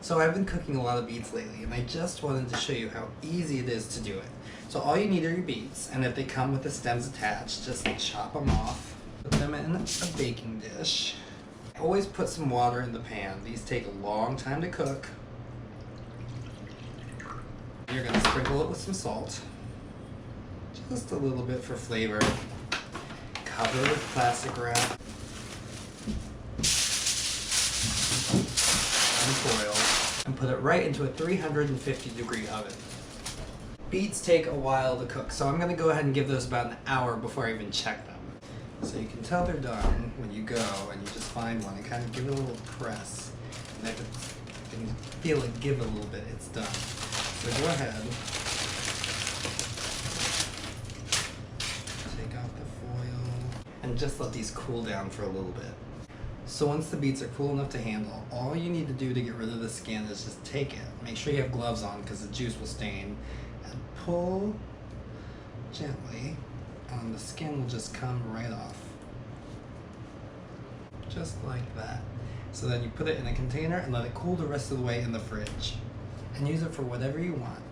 So I've been cooking a lot of beets lately, and I just wanted to show you how easy it is to do it. So all you need are your beets, and if they come with the stems attached, just chop them off, put them in a baking dish. Always put some water in the pan. These take a long time to cook. You're going to sprinkle it with some salt, just a little bit for flavor. Cover with plastic wrap and foil, and put it right into a 350-degree oven. Beets take a while to cook, so I'm going to go ahead and give those about an hour before I even check them. So you can tell they're done when you go and you just find one and kind of give it a little press. And if you can feel it give it a little bit, it's done. So go ahead, take off the foil, and just let these cool down for a little bit. So once the beets are cool enough to handle, all you need to do to get rid of the skin is just take it. Make sure you have gloves on because the juice will stain. And pull gently, and the skin will just come right off. Just like that. So then you put it in a container and let it cool the rest of the way in the fridge. And use it for whatever you want.